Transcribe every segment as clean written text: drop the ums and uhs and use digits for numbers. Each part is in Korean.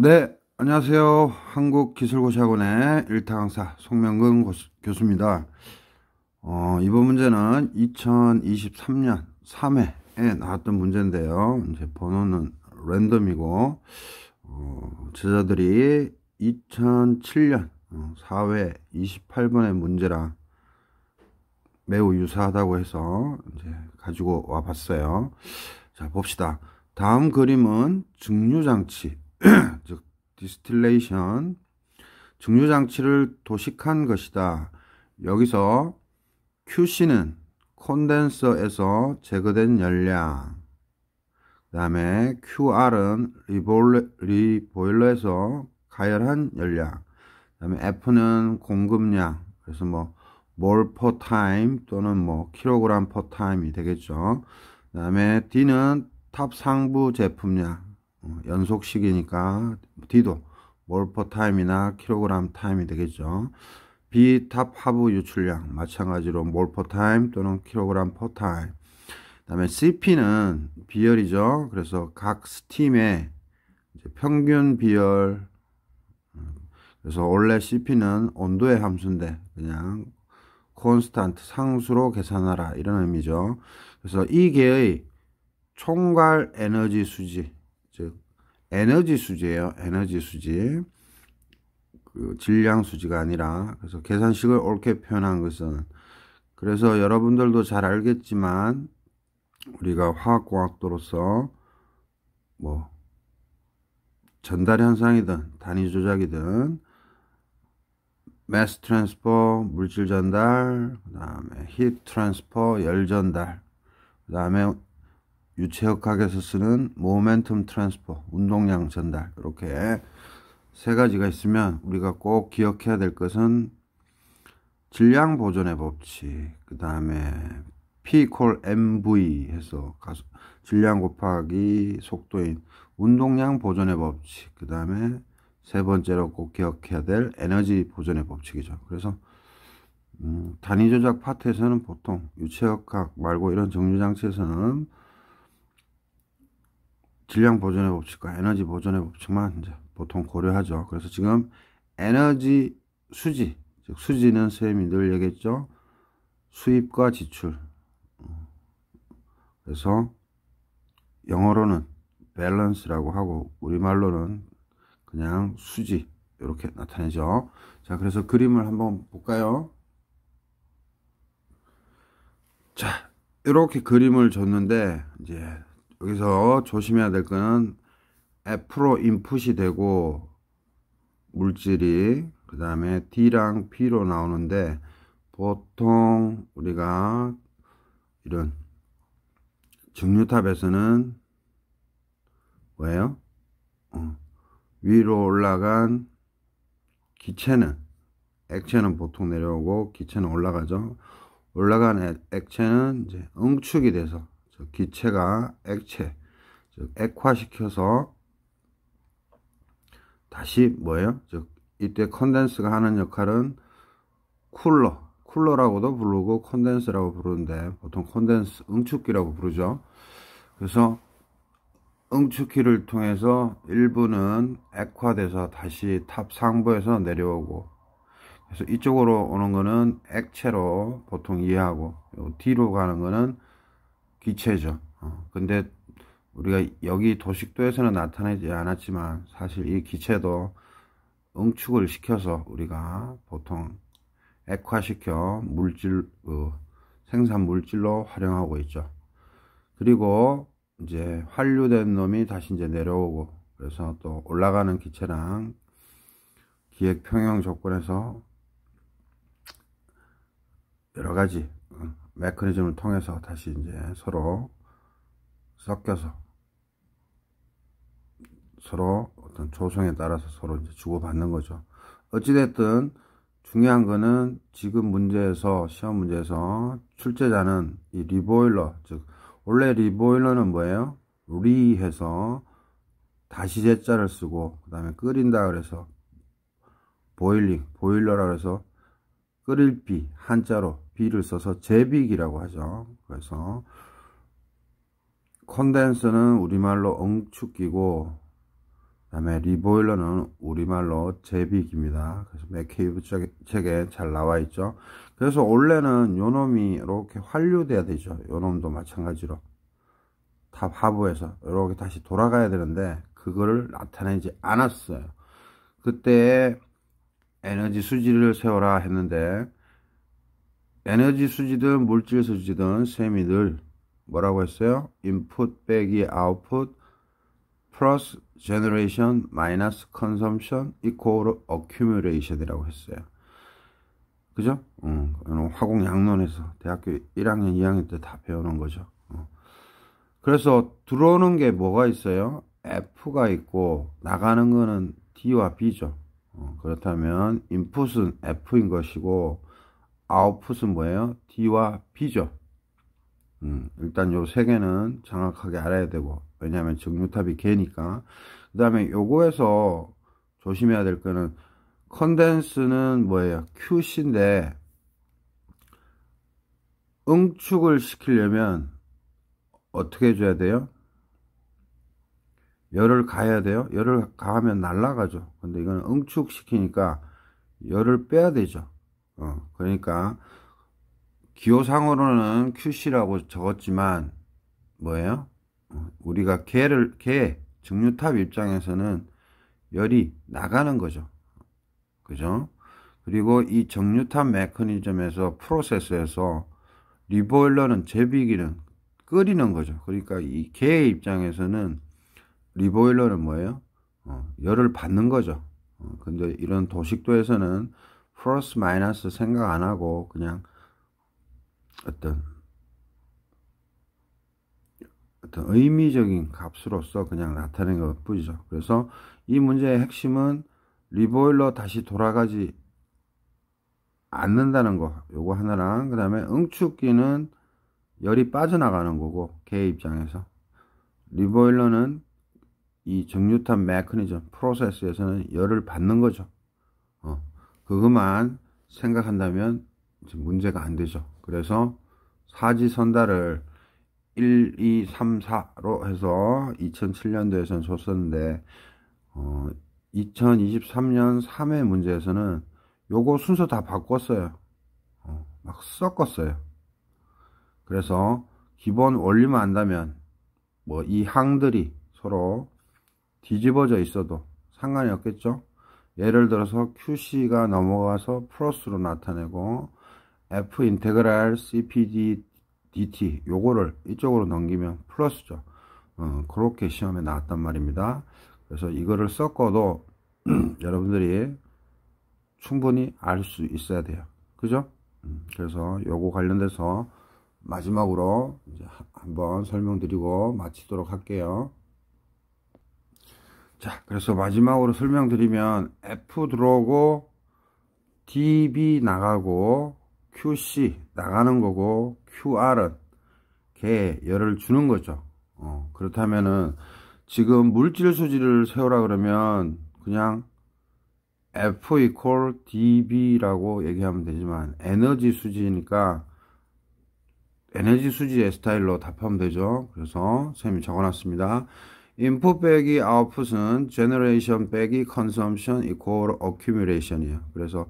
네, 안녕하세요. 한국기술고시학원의 일타강사 송명근 교수입니다. 이번 문제는 2023년 3회에 나왔던 문제인데요. 이제 번호는 랜덤이고, 제자들이 2007년 4회 28번의 문제랑 매우 유사하다고 해서 이제 가지고 와 봤어요. 자, 봅시다. 다음 그림은 증류장치, 즉 디스틸레이션, 증류장치를 도식한 것이다. 여기서 QC는 콘덴서에서 제거된 열량, 그 다음에 QR은 리보일러에서 가열한 열량, 그 다음에 F는 공급량, 그래서 뭐 몰 퍼 타임 또는 뭐 킬로그램 퍼 타임이 되겠죠. 그 다음에 D는 탑 상부 제품량, 연속식이니까 D도 몰 퍼 타임이나 킬로그램 타임이 되겠죠. B 탑 하부 유출량, 마찬가지로 몰 퍼 타임 또는 킬로그램 퍼 타임. 그 다음에 CP는 비열이죠. 그래서 각 스팀의 평균 비열, 그래서 원래 CP는 온도의 함수인데 그냥 콘스탄트 상수로 계산하라 이런 의미죠. 그래서 이 개의 총괄 에너지 수지, 즉 에너지 수지예요. 에너지 수지, 그 질량 수지가 아니라. 그래서 계산식을 옳게 표현한 것은, 그래서 여러분들도 잘 알겠지만 우리가 화학공학도로서 뭐 전달 현상이든 단위 조작이든 매스 트랜스퍼 물질 전달, 그 다음에 히트 트랜스퍼 열 전달, 그 다음에 유체역학에서 쓰는 모멘텀 트랜스퍼 운동량 전달, 이렇게 세 가지가 있으면 우리가 꼭 기억해야 될 것은 질량 보존의 법칙, 그 다음에 P 콜 MV 해서 질량 곱하기 속도인 운동량 보존의 법칙, 그 다음에 세 번째로 꼭 기억해야 될 에너지 보존의 법칙이죠. 그래서 단위 조작 파트에서는 보통 유체역학 말고 이런 정류장치에서는 질량 보존의 법칙과 에너지 보존의 법칙만 이제 보통 고려하죠. 그래서 지금 에너지 수지, 즉 수지는 선생님이 늘 얘기했죠. 수입과 지출. 그래서 영어로는 밸런스라고 하고 우리말로는 그냥 수지, 이렇게 나타내죠. 자, 그래서 그림을 한번 볼까요? 자, 이렇게 그림을 줬는데 이제 여기서 조심해야 될 거는 F로 인풋이 되고 물질이, 그 다음에 D랑 P로 나오는데, 보통 우리가 이런 증류탑에서는 뭐예요? 위로 올라간 기체는, 액체는 보통 내려오고 기체는 올라가죠. 올라간 액체는 이제 응축이 돼서 기체가 액체, 즉 액화시켜서 다시 뭐예요? 즉 이때 컨덴스가 하는 역할은 쿨러라고도 부르고 컨덴스라고 부르는데 보통 컨덴스 응축기라고 부르죠. 그래서 응축기를 통해서 일부는 액화돼서 다시 탑 상부에서 내려오고, 그래서 이쪽으로 오는 거는 액체로 보통 이해하고, 뒤로 가는 거는 기체죠. 근데 우리가 여기 도식도에서는 나타나지 않았지만 사실 이 기체도 응축을 시켜서 우리가 보통 액화시켜 생산 물질로 활용하고 있죠. 그리고 이제 환류된 놈이 다시 이제 내려오고, 그래서 또 올라가는 기체랑 기획 평형 조건에서 여러 가지 메커니즘을 통해서 다시 이제 서로 섞여서 서로 어떤 조성에 따라서 서로 이제 주고받는 거죠. 어찌됐든 중요한 거는 지금 문제에서, 시험 문제에서 출제자는 이 리보일러, 즉 원래 리보일러는 뭐예요? 리해서 다시 제자를 쓰고, 그 다음에 끓인다 그래서 보일러라 그래서 끓일 비, 한자로 비를 써서 제비기라고 하죠. 그래서 콘덴서는 우리말로 응축기고, 다음에 리보일러는 우리말로 제비기입니다. 그래서 맥케이브 책에 잘 나와 있죠. 그래서 원래는 요놈이 이렇게 환류돼야 되죠. 요놈도 마찬가지로 탑 하부에서 이렇게 다시 돌아가야 되는데 그거를 나타내지 않았어요. 그때 에너지 수지를 세워라 했는데 에너지 수지든 물질 수지든 쌤이 늘 뭐라고 했어요? 인풋 빼기 아웃풋 플러스 제너레이션 마이너스 컨섬션 이퀄 어큐뮬레이션이라고 했어요. 그죠? 화공 양론에서 대학교 1학년 2학년 때 다 배우는 거죠. 그래서 들어오는 게 뭐가 있어요? F가 있고 나가는 거는 D와 B죠. 그렇다면 인풋은 F인 것이고 아웃풋은 뭐예요? D와 B죠. 일단 요 세 개는 정확하게 알아야 되고, 왜냐하면 정류탑이 개니까. 그 다음에 요거에서 조심해야 될 거는 컨덴스는 뭐예요? QC인데 응축을 시키려면 어떻게 해줘야 돼요? 열을 가해야 돼요. 열을 가하면 날아가죠. 근데 이거는 응축시키니까 열을 빼야 되죠. 그러니까 기호상으로는 QC라고 적었지만 뭐예요? 우리가 개 정류탑 입장에서는 열이 나가는 거죠. 그죠? 그리고 이 정류탑 메커니즘에서 프로세스에서 리보일러는 제비기는 끓이는 거죠. 그러니까 이 개의 입장에서는 리보일러는 뭐예요? 열을 받는 거죠. 근데 이런 도식도에서는 플러스 마이너스 생각 안 하고 그냥 어떤 의미적인 값으로서 그냥 나타낸 것 뿐이죠. 그래서 이 문제의 핵심은 리보일러 다시 돌아가지 않는다는 거, 요거 하나랑, 그 다음에 응축기는 열이 빠져나가는 거고, 개 입장에서. 리보일러는 이 정류탑 메커니즘, 프로세스에서는 열을 받는 거죠. 그것만 생각한다면 문제가 안 되죠. 그래서 사지선다를 1, 2, 3, 4로 해서 2007년도에서는 줬었는데 2023년 3회 문제에서는 요거 순서 다 바꿨어요. 막 섞었어요. 그래서 기본 원리만 안다면 뭐 이 항들이 서로 뒤집어져 있어도 상관이 없겠죠. 예를 들어서 QC가 넘어가서 플러스로 나타내고 F 인테그랄 CPD DT 요거를 이쪽으로 넘기면 플러스죠. 그렇게 시험에 나왔단 말입니다. 그래서 이거를 섞어도 여러분들이 충분히 알 수 있어야 돼요. 그죠? 그래서 요거 관련돼서 마지막으로 이제 한번 설명드리고 마치도록 할게요. 자, 그래서 마지막으로 설명드리면 F 들어오고 DB 나가고 QC 나가는 거고 QR은 개에 열을 주는 거죠. 그렇다면은 지금 물질 수지를 세우라 그러면 그냥 F equal dB라고 얘기하면 되지만 에너지 수지니까 에너지 수지의 스타일로 답하면 되죠. 그래서 쌤이 적어놨습니다. 인풋 빼기 아웃풋은 generation 빼기 consumption equal accumulation이에요. 그래서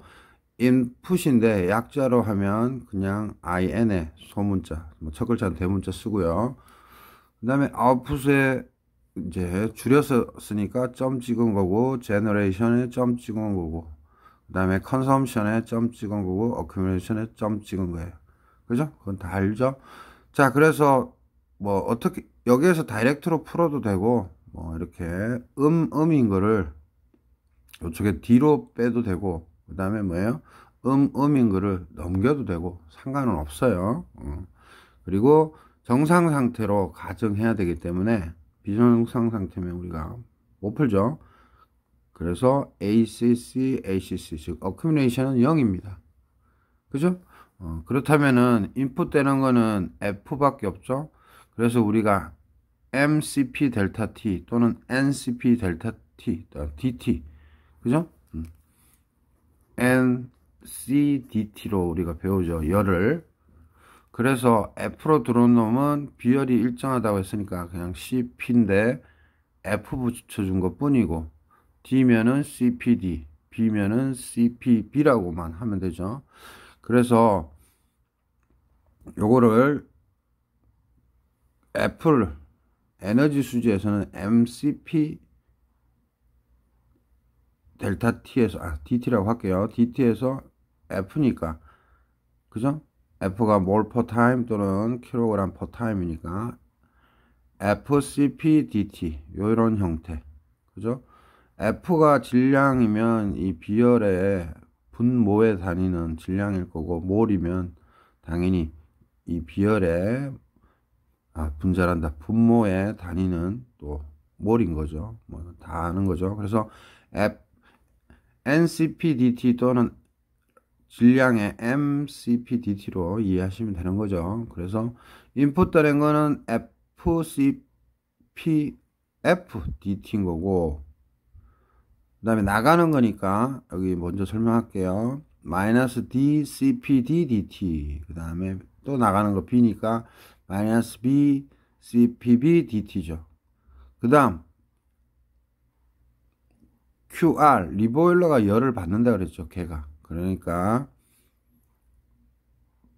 인풋인데 약자로 하면 그냥 IN의 소문자, 뭐 첫 글자는 대문자 쓰고요. 그 다음에 아웃풋에 이제 줄여서 쓰니까 점 찍은 거고, generation에 점 찍은 거고, 그 다음에 consumption에 점 찍은 거고, accumulation에 점 찍은 거예요. 그죠? 그건 다 알죠? 자, 그래서 뭐 어떻게 여기에서 다이렉트로 풀어도 되고, 뭐 이렇게 음인 거를 이쪽에 뒤로 빼도 되고, 그 다음에 뭐예요? 음인 거를 넘겨도 되고 상관은 없어요. 그리고 정상 상태로 가정해야 되기 때문에 비정상 상태면 우리가 못 풀죠. 그래서 ACC, ACC 즉 accumulation은 0입니다. 그죠? 그렇다면은 인풋 되는 거는 F밖에 없죠. 그래서 우리가 MCP 델타 T 또는 NCP 델타 T, DT 그죠? NCDT로 우리가 배우죠. 열을. 그래서 F로 들어온 놈은 비열이 일정하다고 했으니까 그냥 CP인데 F 붙여준 것 뿐이고, D면은 CPD, B면은 CPB라고만 하면 되죠. 그래서 요거를 애플 에너지 수지에서는 MCP 델타 T에서 DT라고 할게요. DT에서 F니까 그죠? F가 몰 퍼 타임 또는 킬로그램 퍼 타임이니까 FCPDT 요런 형태 그죠? F가 질량이면 이 비열의 분모에 다니는 질량일 거고 몰이면 당연히 이 비열의 분자란다 분모에 다니는 또 몰인 거죠. 뭐 다 아는 거죠. 그래서 NCPDT 또는 질량의 MCPDT로 이해하시면 되는 거죠. 그래서 인풋되는 거는 FCPFDT인 거고 그 다음에 나가는 거니까 여기 먼저 설명할게요. 마이너스 DCPDDT 그 다음에 또 나가는 거 B니까 마이너스 BCPBDT죠. 그 다음 QR 리보일러가 열을 받는다 그랬죠. 걔가 그러니까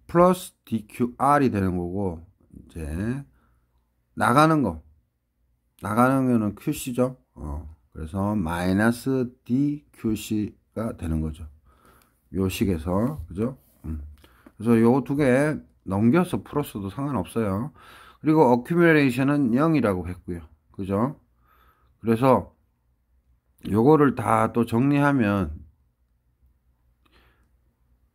플러스 DQR이 되는 거고 이제 나가는 거는 QC죠. 그래서 마이너스 DQC가 되는 거죠. 요 식에서 그죠? 그래서 요 두 개 넘겨서 풀었어도 상관없어요. 그리고 어큐뮬레이션은 0이라고 했고요. 그죠? 그래서 요거를 다 또 정리하면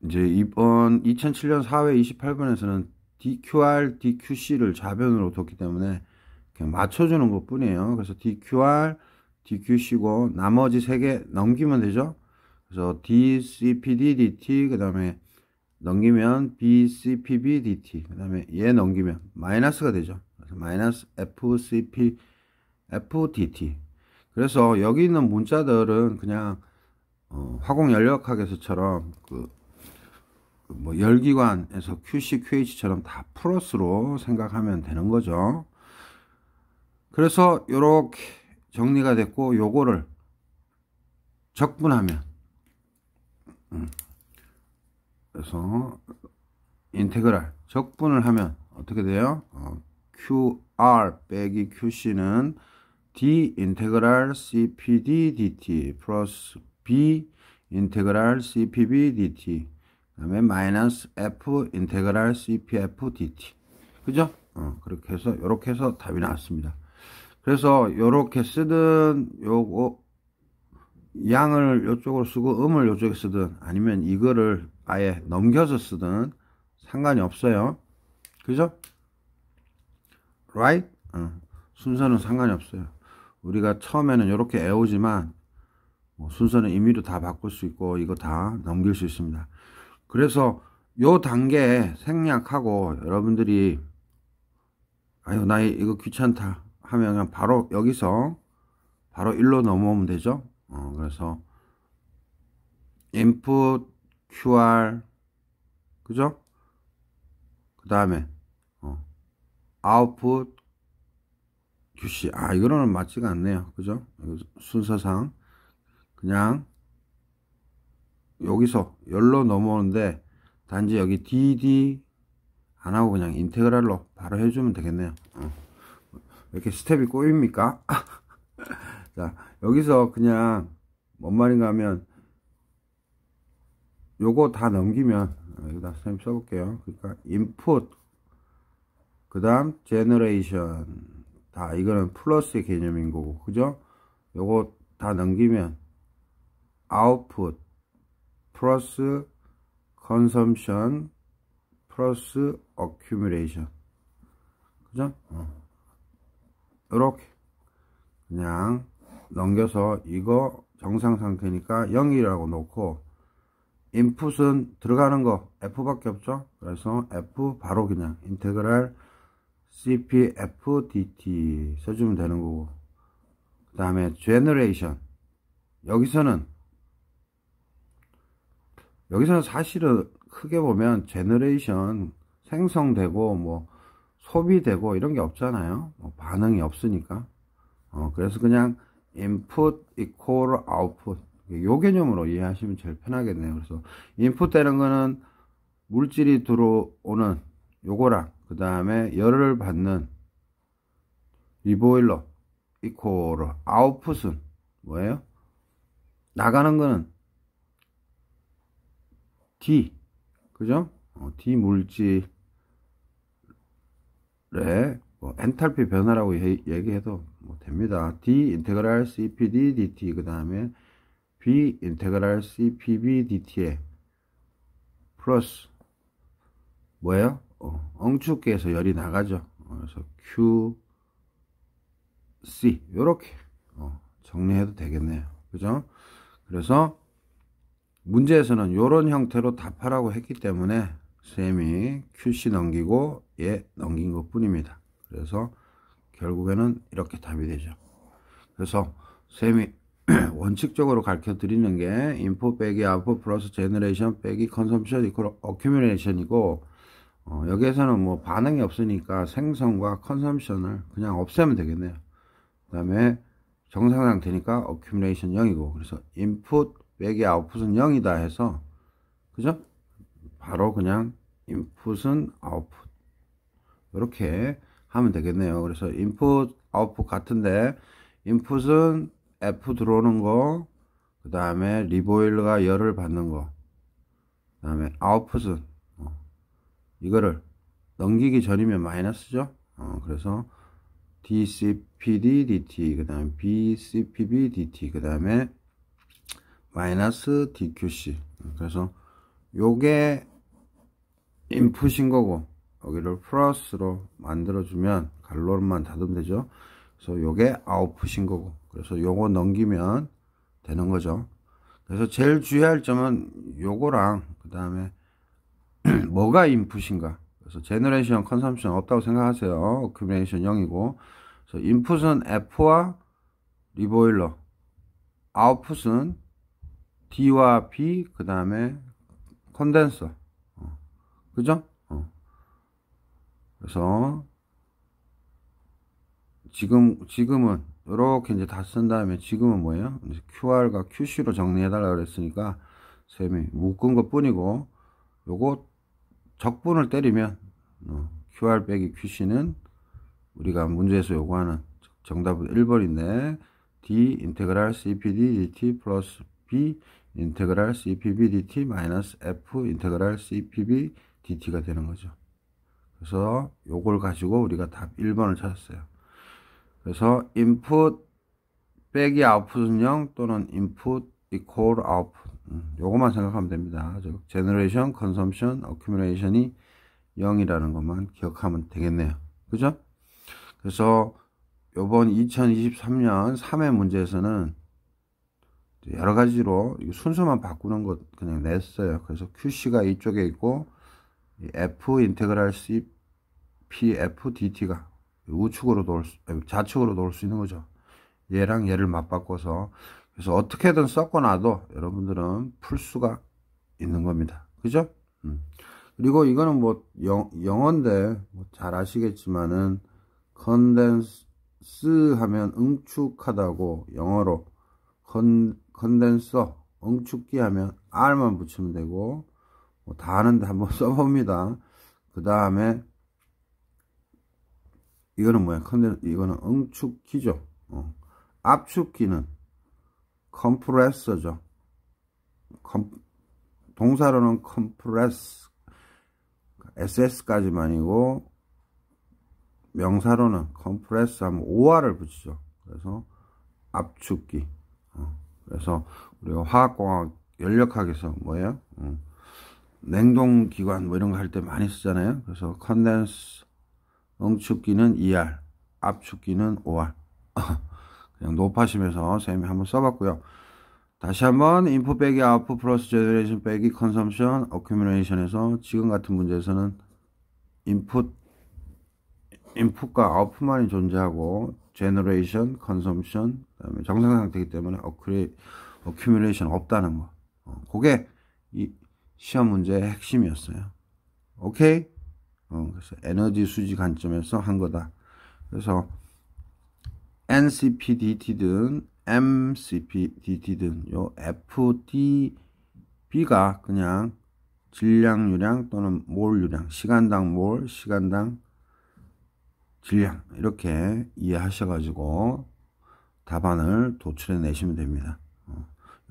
이제 이번 2007년 4회 28번에서는 DQR, DQC를 좌변으로 뒀기 때문에 그냥 맞춰주는 것 뿐이에요. 그래서 DQR, DQC고 나머지 세 개 넘기면 되죠. 그래서 DCPDDT 그 다음에 넘기면 BCPBDT 그 다음에 얘 넘기면 마이너스가 되죠. 그래서 마이너스 FCPFDT. 그래서 여기 있는 문자들은 그냥 화공연력학에서처럼 뭐 열기관에서 QC, QH처럼 다 플러스로 생각하면 되는 거죠. 그래서 이렇게 정리가 됐고 요거를 적분하면 그래서 인테그랄 적분을 하면 어떻게 돼요? QR 빼기 QC는 D 인테그랄 CPD DT 플러스 B 인테그랄 CPB DT 그 다음에 마이너스 F 인테그랄 CPF DT 그죠? 그렇게 해서 이렇게 해서 답이 나왔습니다. 그래서 요렇게 쓰든 요거 양을 요쪽으로 쓰고 음을 요쪽에 쓰든 아니면 이거를 아예 넘겨서 쓰든 상관이 없어요. 그죠? right? 순서는 상관이 없어요. 우리가 처음에는 이렇게 애우지만 순서는 임의로 다 바꿀 수 있고 이거 다 넘길 수 있습니다. 그래서 요 단계에 생략하고 여러분들이 아유 나 이거 귀찮다 하면 그냥 바로 여기서 바로 1로 넘어오면 되죠. 그래서 input QR 그죠? 그 다음에 output QC 이거는 맞지가 않네요. 그죠? 순서상 그냥 여기서 열로 넘어오는데 단지 여기 DD 안 하고 그냥 인테그랄로 바로 해주면 되겠네요. 왜 이렇게 스텝이 꼬입니까? 자, 여기서 그냥 뭔 말인가 하면 요거 다 넘기면 여기다 선생님 써볼게요. 그러니까 input 그 다음 generation 다 이거는 플러스의 개념인 거고 그죠? 요거 다 넘기면 output 플러스 consumption 플러스 accumulation 그죠? 이렇게 그냥 넘겨서 이거 정상 상태니까 0이라고 놓고 인풋은 들어가는 거 F밖에 없죠. 그래서 F 바로 그냥 인테그랄 CPFDT 써주면 되는 거고 그 다음에 generation 여기서는 사실은 크게 보면 generation 생성되고 뭐 소비되고 이런 게 없잖아요. 반응이 없으니까 그래서 그냥 input equal output. 요 개념으로 이해하시면 제일 편하겠네요. 그래서 input 되는 거는 물질이 들어오는 요거랑 그 다음에 열을 받는 리보일러 equal output은 뭐예요? 나가는 거는 D, 그죠? D 물질의 뭐 엔탈피 변화라고 얘기해도 뭐 됩니다. D 인테그랄 CPD DT 그 다음에 B 인테그랄 CPB DT에 플러스 뭐예요? 엉축기에서 열이 나가죠. 그래서 QC 요렇게 정리해도 되겠네요. 그죠? 그래서 문제에서는 요런 형태로 답하라고 했기 때문에 쌤이 QC 넘기고 얘 넘긴 것 뿐입니다. 그래서 결국에는 이렇게 답이 되죠. 그래서 쌤이 원칙적으로 가르쳐 드리는 게 인풋 빼기 아웃풋 플러스 제너레이션 빼기 컨섬션 이퀄 어큐뮬레이션이고 여기에서는 뭐 반응이 없으니까 생성과 컨섬션을 그냥 없애면 되겠네요. 그 다음에 정상 상태니까 어큐뮬레이션 0이고 그래서 인풋 빼기 아웃풋은 0이다 해서 그죠? 바로 그냥 인풋은 아웃풋 이렇게 하면 되겠네요. 그래서 인풋 아웃풋 같은데 인풋은 F 들어오는 거, 그 다음에 리보일러가 열을 받는 거, 그 다음에 아웃풋은 이거를 넘기기 전이면 마이너스죠. 그래서 DCPD DT 그 다음에 BCPB DT 그 다음에 마이너스 DQC. 그래서 요게 인풋인 거고 여기를 플러스로 만들어주면 갈로만 닫으면 되죠. 그래서 요게 아웃풋인 거고 그래서 요거 넘기면 되는 거죠. 그래서 제일 주의할 점은 요거랑 그 다음에 뭐가 인풋인가. 그래서 제너레이션 컨섬션 없다고 생각하세요. 어큐뮬레이션 0이고 그래서 인풋은 F와 리보일러, 아웃풋은 D와 B 그 다음에 컨덴서. 그죠? 그래서 지금은 이렇게 이제 다 쓴 다음에 지금은 뭐예요? 이제 QR과 QC로 정리해 달라고 그랬으니까 쌤이 묶은 것 뿐이고 요거 적분을 때리면 QR 빼기 QC는 우리가 문제에서 요구하는 정답은 1번인데 D 인테그랄 CPD DT 플러스 B 인테그랄 CPB DT 마이너스 F 인테그랄 CPB DT가 되는 거죠. 그래서 요걸 가지고 우리가 답 1번을 찾았어요. 그래서 input 빼기 output은 0 또는 input equal output 요것만 생각하면 됩니다. generation, consumption, accumulation이 0이라는 것만 기억하면 되겠네요. 그죠? 그래서 요번 2023년 3회 문제에서는 여러 가지로 순서만 바꾸는 것 그냥 냈어요. 그래서 QC가 이쪽에 있고 F 인테그랄 CPF DT가 우측으로 좌측으로 놓을 수 있는 거죠. 얘랑 얘를 맞바꿔서 그래서 어떻게든 섞어놔도 여러분들은 풀 수가 있는 겁니다. 그죠? 그리고 이거는 뭐 영어인데 뭐 잘 아시겠지만은 컨덴스 하면 응축하다고 영어로 컨덴서 응축기 하면 R만 붙이면 되고 뭐 다 아는데 한번 써봅니다. 그 다음에 이거는 뭐야? 이거는 응축기죠. 압축기는 컴프레서죠. 동사로는 컴프레스 SS까지만이고 명사로는 컴프레스 하면 OR을 붙이죠. 그래서 압축기. 그래서 우리가 화학공학 연력학에서 뭐예요? 냉동기관 뭐 이런 거 할 때 많이 쓰잖아요. 그래서 컨덴스 응축기는 ER, 압축기는 OR. 그냥 높아시면서 쌤이 한번 써봤고요. 다시 한번 인풋 빼기 아웃풋 플러스 제너레이션 빼기 컨섬션 어큐뮬레이션에서 지금 같은 문제에서는 인풋과 아웃풋만이 존재하고 제너레이션, 컨섬션, 그다음에 정상 상태이기 때문에 어큐뮬레이션 없다는 거. 그게 이 시험 문제의 핵심이었어요. 오케이? 그래서 에너지 수지 관점에서 한 거다. 그래서 NCPDT든 MCPDT든 요 FDB가 그냥 질량유량 또는 몰유량, 시간당 몰, 시간당 질량 이렇게 이해하셔가지고 답안을 도출해 내시면 됩니다.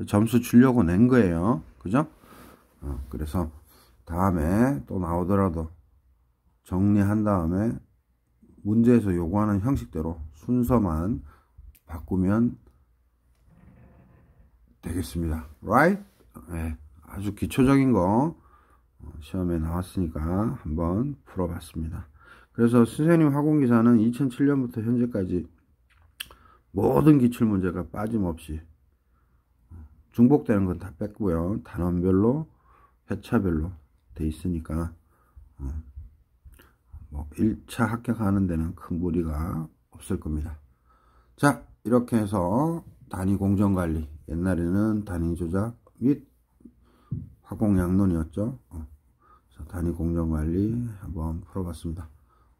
점수 주려고 낸 거예요. 그죠? 그래서 다음에 또 나오더라도 정리한 다음에 문제에서 요구하는 형식대로 순서만 바꾸면 되겠습니다. Right? 네, 아주 기초적인 거 시험에 나왔으니까 한번 풀어봤습니다. 그래서 선생님 화공기사는 2007년부터 현재까지 모든 기출문제가 빠짐없이 중복되는 건 다 뺐고요. 단원별로 회차별로 돼 있으니까 뭐 1차 합격하는 데는 큰 무리가 없을 겁니다. 자, 이렇게 해서 단위 공정관리, 옛날에는 단위 조작 및 화공양론이었죠. 그래서 단위 공정관리 한번 풀어봤습니다.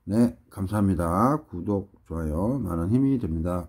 네, 감사합니다. 구독, 좋아요 많은 힘이 됩니다.